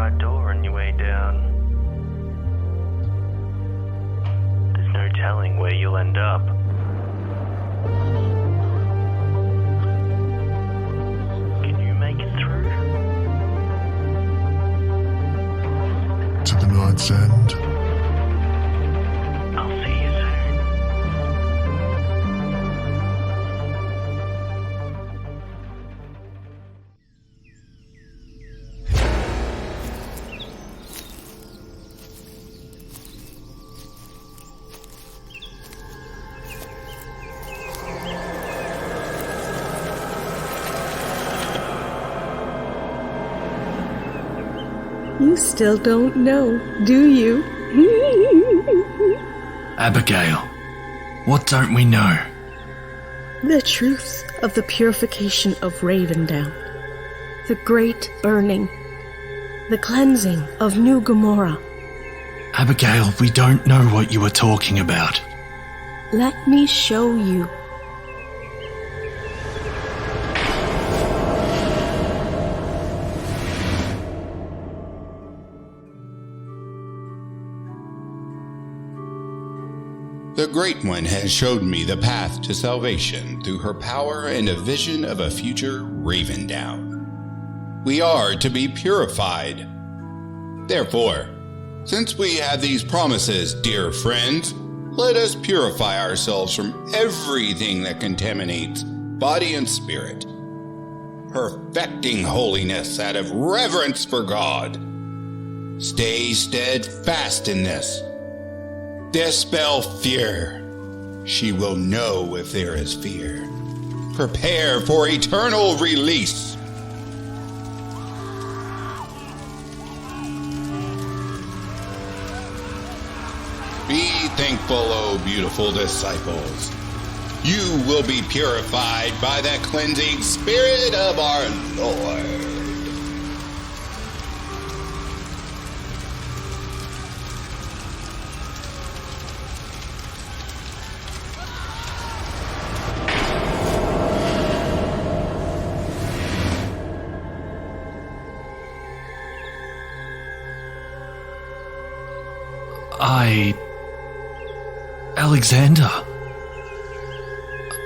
right door on your way down. There's no telling where you'll end up. Can you make it through? To the night's end. I'll see you soon. You still don't know, do you? Abigail, what don't we know? The truth of the purification of Ravendown, the great burning, the cleansing of New Gomorrah. Abigail, we don't know what you are talking about. Let me show you. The Great One has showed me the path to salvation through her power and a vision of a future Ravendown. We are to be purified. Therefore, since we have these promises, dear friends, let us purify ourselves from everything that contaminates body and spirit, perfecting holiness out of reverence for God. Stay steadfast in this. Dispel fear. She will know if there is fear. Prepare for eternal release. Be thankful, O beautiful disciples. You will be purified by the cleansing spirit of our Lord. Alexander.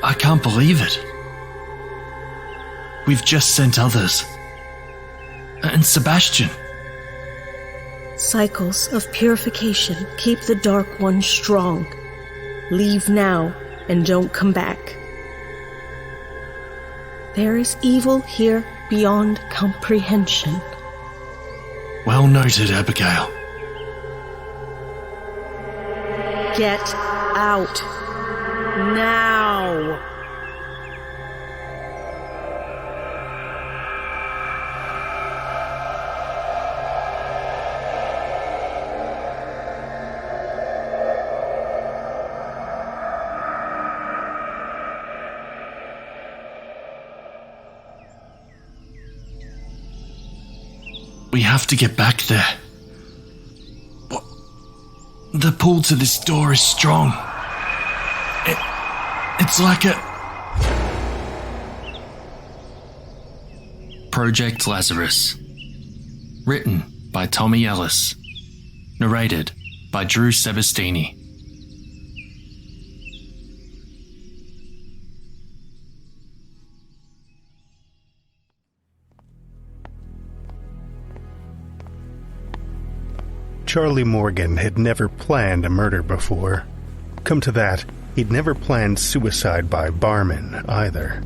I can't believe it. We've just sent others. And Sebastian. Cycles of purification keep the Dark One strong. Leave now and don't come back. There is evil here beyond comprehension. Well noted, Abigail. Get out. Now. We have to get back there. What? The pull to this door is strong. It's like a... Project Lazarus. Written by Tommy Ellis. Narrated by Drew Sebastini. Charlie Morgan had never planned a murder before. Come to that, he'd never planned suicide by barman, either.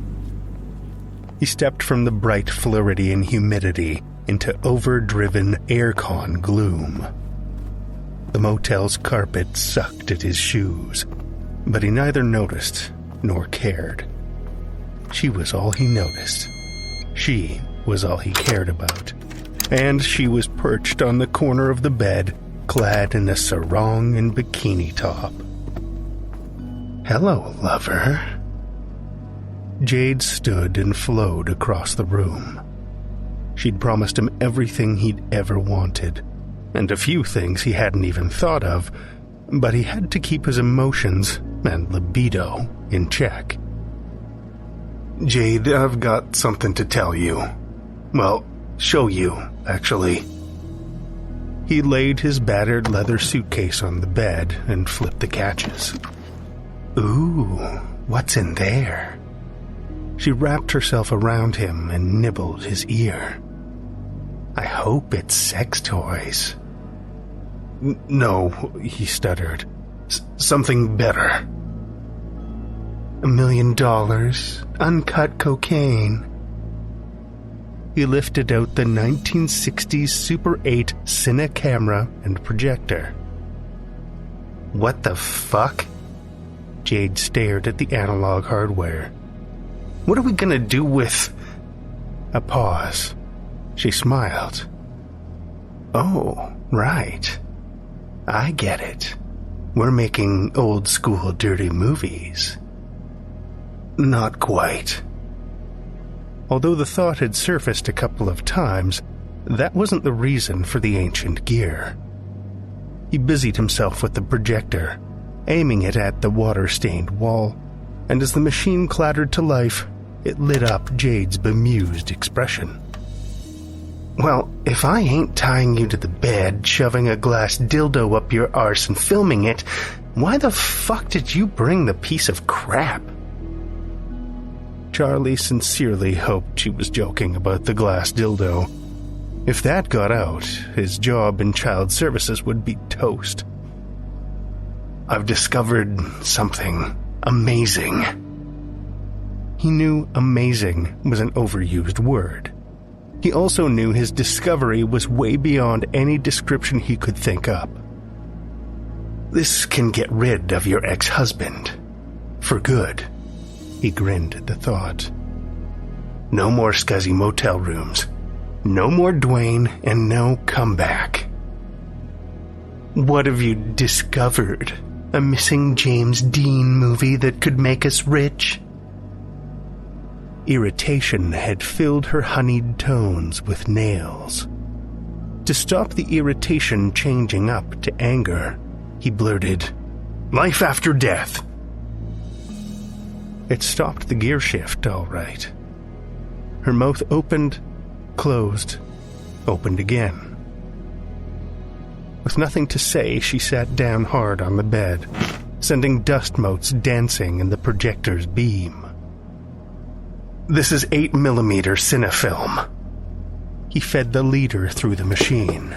He stepped from the bright Floridian humidity into overdriven aircon gloom. The motel's carpet sucked at his shoes, but he neither noticed nor cared. She was all he noticed. She was all he cared about. And she was perched on the corner of the bed, clad in a sarong and bikini top. "Hello, lover." Jade stood and flowed across the room. She'd promised him everything he'd ever wanted, and a few things he hadn't even thought of, but he had to keep his emotions and libido in check. "Jade, I've got something to tell you. Well, show you, actually." He laid his battered leather suitcase on the bed and flipped the catches. Ooh, what's in there? She wrapped herself around him and nibbled his ear. I hope it's sex toys. No, he stuttered. Something better. $1 million, uncut cocaine. He lifted out the 1960s Super 8 Cine camera and projector. What the fuck? Jade stared at the analog hardware. What are we gonna do with... A pause. She smiled. Oh, right. I get it. We're making old-school dirty movies. Not quite. Although the thought had surfaced a couple of times, that wasn't the reason for the ancient gear. He busied himself with the projector, aiming it at the water-stained wall, and as the machine clattered to life, it lit up Jade's bemused expression. Well, if I ain't tying you to the bed, shoving a glass dildo up your arse and filming it, why the fuck did you bring the piece of crap? Charlie sincerely hoped she was joking about the glass dildo. If that got out, his job in child services would be toast. I've discovered something amazing. He knew amazing was an overused word. He also knew his discovery was way beyond any description he could think up. This can get rid of your ex-husband. For good. He grinned at the thought. No more scuzzy motel rooms. No more Dwayne and no comeback. What have you discovered? A missing James Dean movie that could make us rich? Irritation had filled her honeyed tones with nails. To stop the irritation changing up to anger, he blurted, "Life after death." It stopped the gear shift, all right. Her mouth opened, closed, opened again. With nothing to say, she sat down hard on the bed, sending dust motes dancing in the projector's beam. This is 8mm cinefilm. He fed the leader through the machine.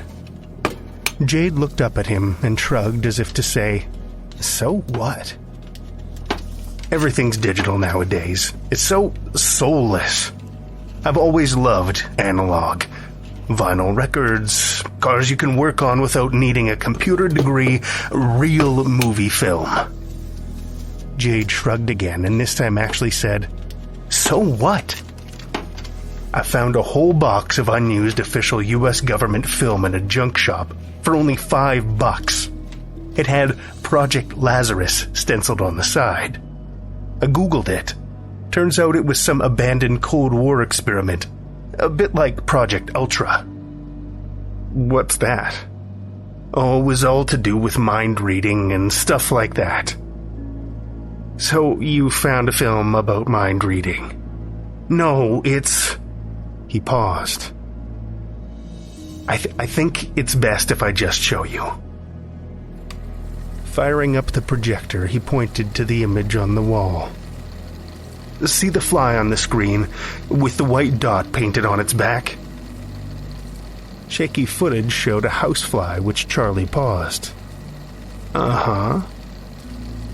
Jade looked up at him and shrugged as if to say, so what? Everything's digital nowadays. It's so soulless. I've always loved analog. Vinyl records, cars you can work on without needing a computer degree, real movie film. Jade shrugged again and this time actually said, so what? I found a whole box of unused official US government film in a junk shop for only $5. It had Project Lazarus stenciled on the side. I googled it. Turns out it was some abandoned Cold War experiment. A bit like Project Ultra. What's that? Oh, it was all to do with mind reading and stuff like that. So you found a film about mind reading? No, it's... He paused. I think it's best if I just show you. Firing up the projector, he pointed to the image on the wall. See the fly on the screen, with the white dot painted on its back? Shaky footage showed a housefly, which Charlie paused. Uh-huh.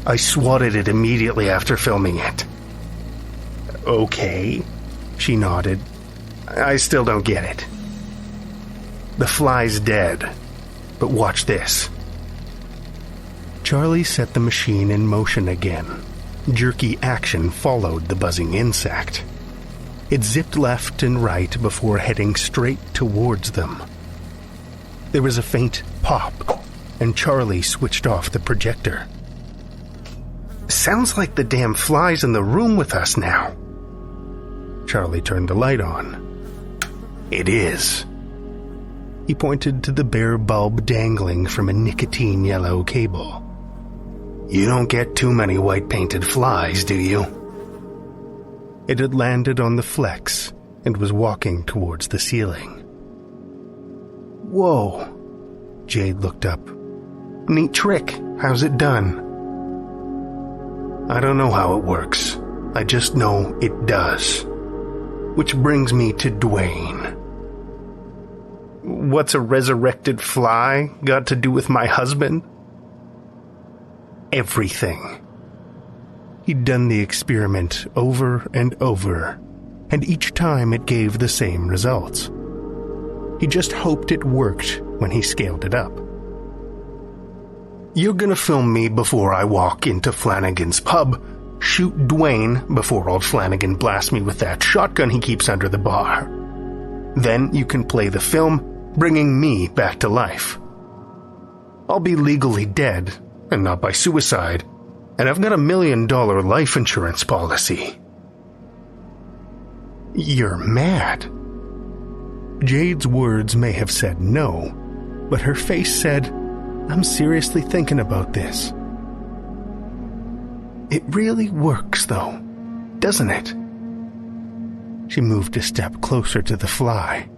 I swatted it immediately after filming it. Okay, she nodded. I still don't get it. The fly's dead, but watch this. Charlie set the machine in motion again. Jerky action followed the buzzing insect. It zipped left and right before heading straight towards them. There was a faint pop, and Charlie switched off the projector. Sounds like the damn fly's in the room with us now. Charlie turned the light on. It is. He pointed to the bare bulb dangling from a nicotine yellow cable. You don't get too many white-painted flies, do you? It had landed on the flex and was walking towards the ceiling. Whoa. Jade looked up. Neat trick. How's it done? I don't know how it works. I just know it does. Which brings me to Dwayne. What's a resurrected fly got to do with my husband? Everything. He'd done the experiment over and over, and each time it gave the same results. He just hoped it worked when he scaled it up. You're gonna film me before I walk into Flanagan's pub, shoot Dwayne before old Flanagan blasts me with that shotgun he keeps under the bar. Then you can play the film, bringing me back to life. I'll be legally dead, and not by suicide, and I've got $1 million life insurance policy. You're mad. Jade's words may have said no, but her face said, I'm seriously thinking about this. It really works, though, doesn't it? She moved a step closer to the fly.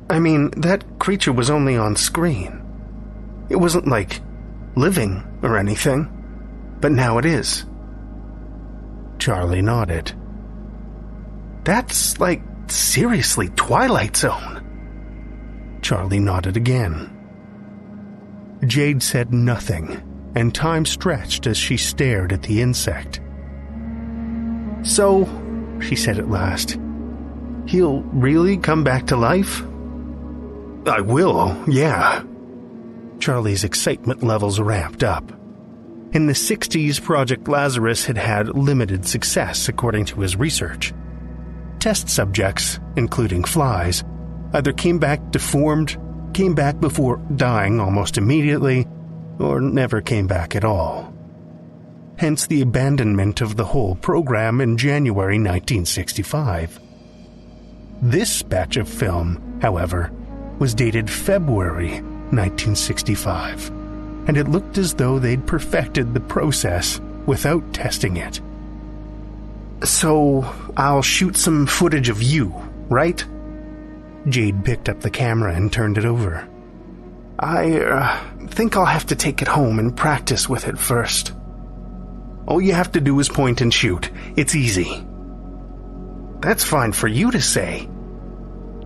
I mean, that creature was only on screen. It wasn't like living or anything, but now it is. Charlie nodded. That's like seriously Twilight Zone. Charlie nodded again. Jade said nothing, and time stretched as she stared at the insect. So, she said at last, he'll really come back to life? I will, yeah. Charlie's excitement levels ramped up. In the 60s, Project Lazarus had had limited success, according to his research. Test subjects, including flies, either came back deformed, came back before dying almost immediately, or never came back at all. Hence the abandonment of the whole program in January 1965. This batch of film, however, was dated February 1965, and it looked as though they'd perfected the process without testing it. So, I'll shoot some footage of you, right? Jade picked up the camera and turned it over. I think I'll have to take it home and practice with it first. All you have to do is point and shoot. It's easy. That's fine for you to say.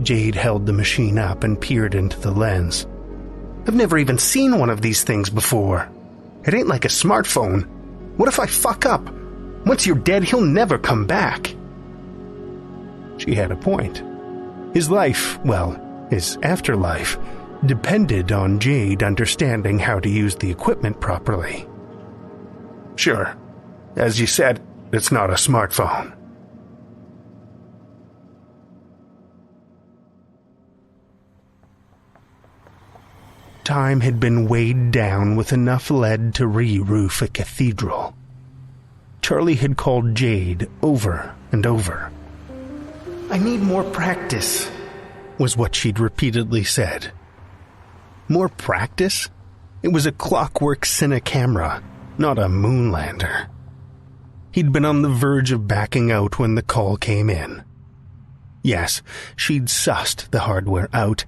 Jade held the machine up and peered into the lens. I've never even seen one of these things before. It ain't like a smartphone. What if I fuck up? Once you're dead, he'll never come back. She had a point. His life, well, his afterlife, depended on Jade understanding how to use the equipment properly. Sure. As you said, it's not a smartphone. Time had been weighed down with enough lead to re-roof a cathedral. Charlie had called Jade over and over. I need more practice, was what she'd repeatedly said. More practice? It was a clockwork cine camera, not a moonlander. He'd been on the verge of backing out when the call came in. Yes, she'd sussed the hardware out.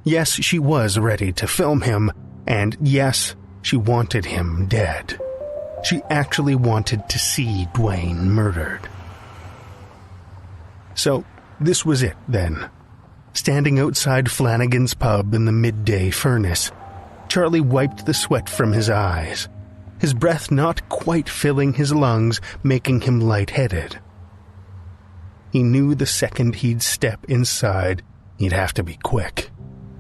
Yes, she was ready to film him, and yes, she wanted him dead. She actually wanted to see Dwayne murdered. So, this was it, then. Standing outside Flanagan's pub in the midday furnace, Charlie wiped the sweat from his eyes, his breath not quite filling his lungs, making him lightheaded. He knew the second he'd step inside, he'd have to be quick.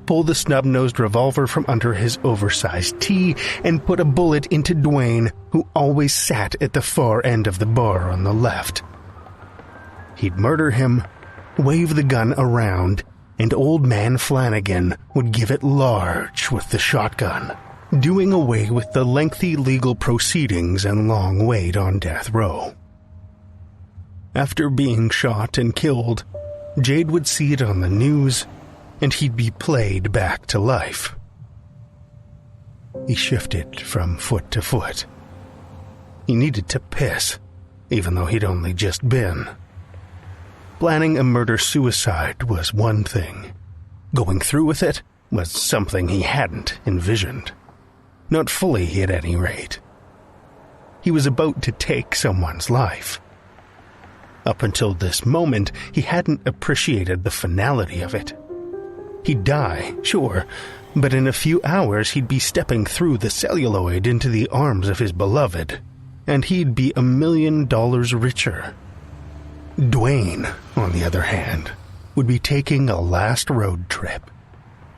Pull the snub-nosed revolver from under his oversized tee and put a bullet into Dwayne, who always sat at the far end of the bar on the left. He'd murder him, wave the gun around, and Old Man Flanagan would give it large with the shotgun, doing away with the lengthy legal proceedings and long wait on death row. After being shot and killed, Jade would see it on the news, and he'd be played back to life. He shifted from foot to foot. He needed to piss, even though he'd only just been. Planning a murder-suicide was one thing. Going through with it was something he hadn't envisioned. Not fully, at any rate. He was about to take someone's life. Up until this moment, he hadn't appreciated the finality of it. He'd die, sure, but in a few hours he'd be stepping through the celluloid into the arms of his beloved, and he'd be $1 million richer. Dwayne, on the other hand, would be taking a last road trip,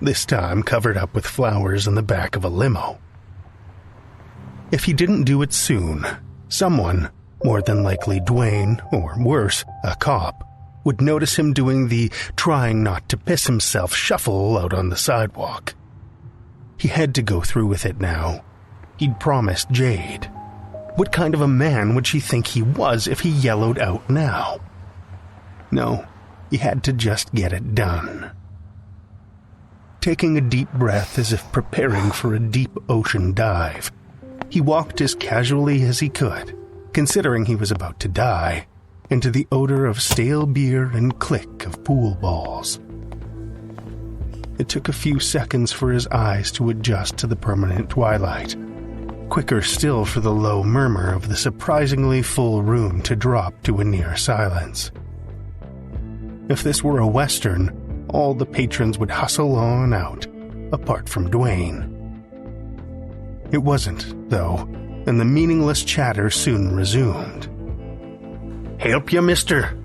this time covered up with flowers in the back of a limo. If he didn't do it soon, someone, more than likely Dwayne, or worse, a cop, would notice him doing the trying not to piss himself shuffle out on the sidewalk. He had to go through with it now. He'd promised Jade. What kind of a man would she think he was if he yellowed out now? No, he had to just get it done. Taking a deep breath as if preparing for a deep ocean dive, he walked as casually as he could, considering he was about to die, into the odor of stale beer and click of pool balls. It took a few seconds for his eyes to adjust to the permanent twilight, quicker still for the low murmur of the surprisingly full room to drop to a near silence. If this were a Western, all the patrons would hustle on out, apart from Dwayne. It wasn't, though, and the meaningless chatter soon resumed. "Help you, mister?"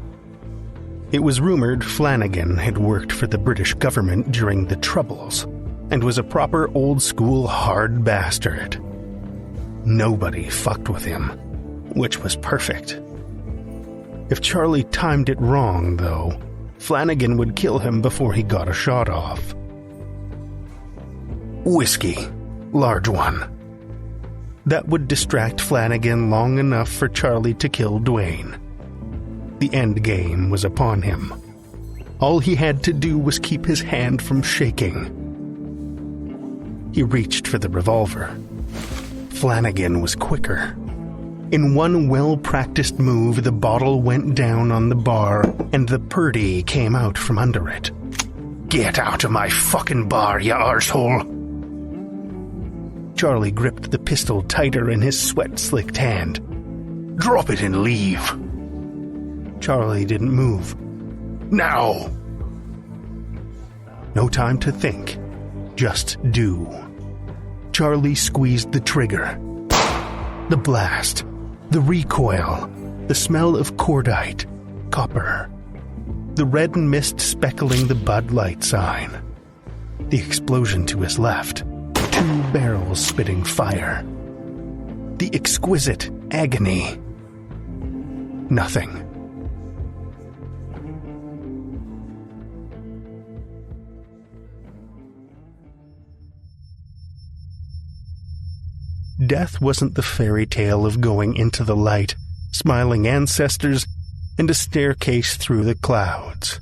It was rumored Flanagan had worked for the British government during the Troubles, and was a proper old-school hard bastard. Nobody fucked with him, which was perfect. If Charlie timed it wrong, though, Flanagan would kill him before he got a shot off. Whiskey. Large one. That would distract Flanagan long enough for Charlie to kill Dwayne. The end game was upon him. All he had to do was keep his hand from shaking. He reached for the revolver. Flanagan was quicker. In one well-practiced move, the bottle went down on the bar, and the Purdy came out from under it. "Get out of my fucking bar, you arsehole!" Charlie gripped the pistol tighter in his sweat-slicked hand. "Drop it and leave." Charlie didn't move. "Now!" No time to think. Just do. Charlie squeezed the trigger. The blast. The recoil, the smell of cordite, copper, the red mist speckling the Bud Light sign, the explosion to his left, 2 barrels spitting fire, the exquisite agony. Nothing. Death wasn't the fairy tale of going into the light, smiling ancestors, and a staircase through the clouds.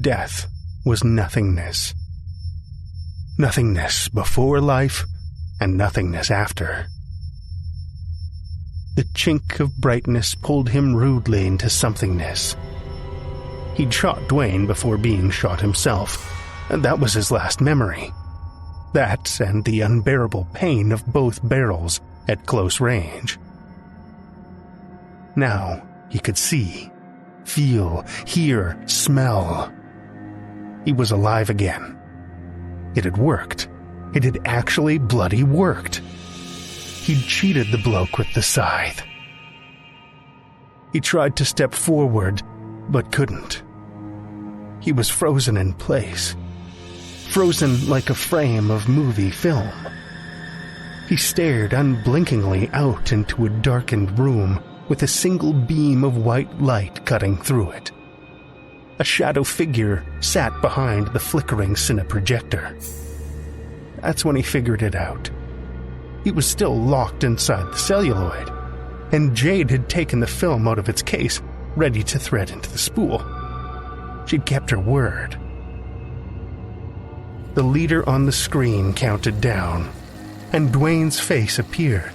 Death was nothingness. Nothingness before life, and nothingness after. The chink of brightness pulled him rudely into somethingness. He'd shot Dwayne before being shot himself, and that was his last memory. That and the unbearable pain of both barrels at close range. Now he could see, feel, hear, smell. He was alive again. It had worked. It had actually bloody worked. He'd cheated the bloke with the scythe. He tried to step forward, but couldn't. He was frozen in place. Frozen like a frame of movie film. He stared unblinkingly out into a darkened room with a single beam of white light cutting through it. A shadow figure sat behind the flickering cineprojector. That's when he figured it out. He was still locked inside the celluloid, and Jade had taken the film out of its case, ready to thread into the spool. She'd kept her word. The leader on the screen counted down, and Dwayne's face appeared.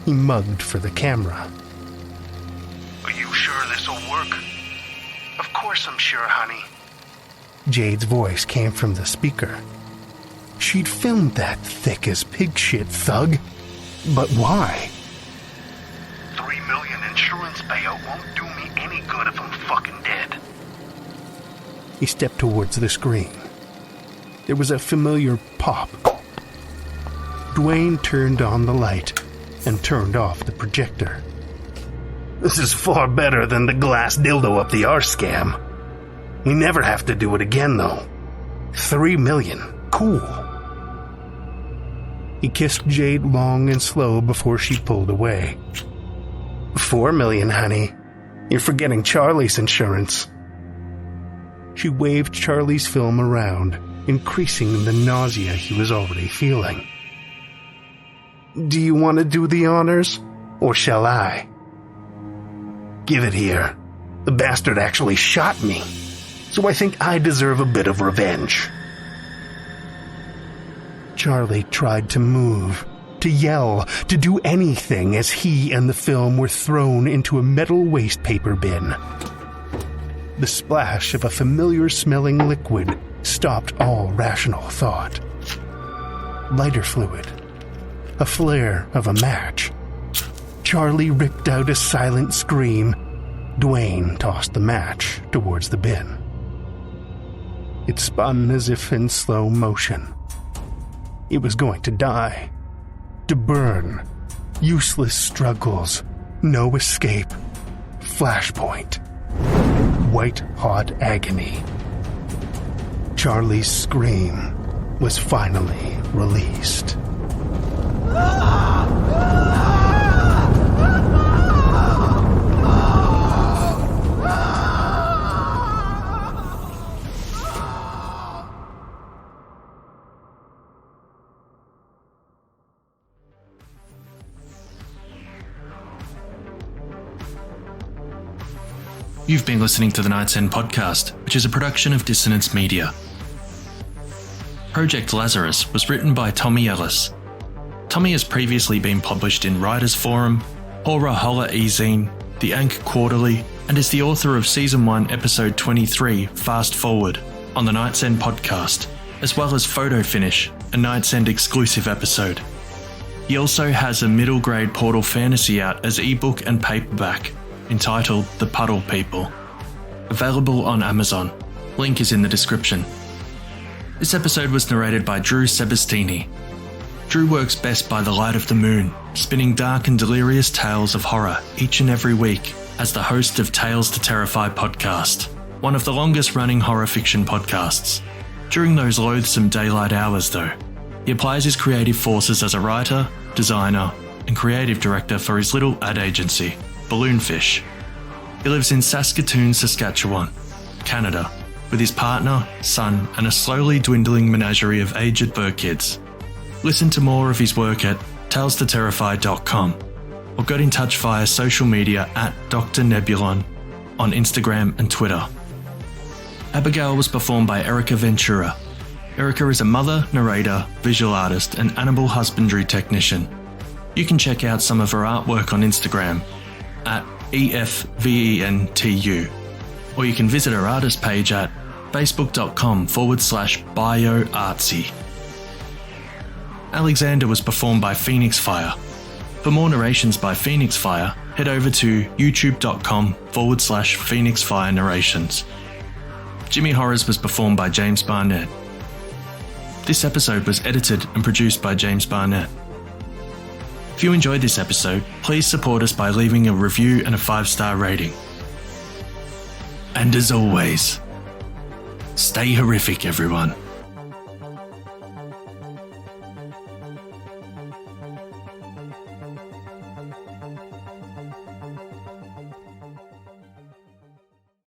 He mugged for the camera. "Are you sure this'll work?" "Of course I'm sure, honey." Jade's voice came from the speaker. She'd filmed that thick as pig shit thug. But why? $3 million insurance payout won't do me any good if I'm fucking dead. He stepped towards the screen. There was a familiar pop. Dwayne turned on the light and turned off the projector. This is far better than the glass dildo up the arse scam. We never have to do it again, though. $3 million. Cool. He kissed Jade long and slow before she pulled away. $4 million, honey. You're forgetting Charlie's insurance. She waved Charlie's film around, increasing the nausea he was already feeling. Do you want to do the honors, or shall I? Give it here. The bastard actually shot me, so I think I deserve a bit of revenge. Charlie tried to move, to yell, to do anything as he and the film were thrown into a metal waste paper bin. The splash of a familiar-smelling liquid stopped all rational thought. Lighter fluid. A flare of a match. Charlie ripped out a silent scream. Dwayne tossed the match towards the bin. It spun as if in slow motion. It was going to die. To burn. Useless struggles. No escape. Flashpoint. White-hot agony. Charlie's scream was finally released. You've been listening to the Night's End podcast, which is a production of Dissonance Media. Project Lazarus was written by Tommy Ellis. Tommy has previously been published in Writers Forum, Horla Horror ezine, the Ankh Quarterly, and is the author of Season 1, Episode 23 Fast Forward on the Night's End podcast, as well as Photo Finish, a Night's End exclusive episode. He also has a middle grade Portal fantasy out as ebook and paperback, entitled The Puddle People, available on Amazon. Link is in the description. This episode was narrated by Drew Sebastini. Drew works best by the light of the moon, spinning dark and delirious tales of horror each and every week as the host of Tales to Terrify podcast, one of the longest running horror fiction podcasts. During those loathsome daylight hours though, he applies his creative forces as a writer, designer, and creative director for his little ad agency, Balloonfish. He lives in Saskatoon, Saskatchewan, Canada, with his partner, son, and a slowly dwindling menagerie of aged bird kids. Listen to more of his work at talestoterrify.com or get in touch via social media at Dr. Nebulon on Instagram and Twitter. Abigail was performed by Erica Ventura. Erica is a mother, narrator, visual artist, and animal husbandry technician. You can check out some of her artwork on Instagram at EFVENTU, or you can visit her artist page at facebook.com/bioartsy. Alexander was performed by Phoenix Fire. For more narrations by Phoenix Fire, head over to youtube.com/Phoenix Fire narrations. Jimmy Horrors was performed by James Barnett. This episode was edited and produced by James Barnett. If you enjoyed this episode, please support us by leaving a review and a 5-star rating. And as always, stay horrific, everyone.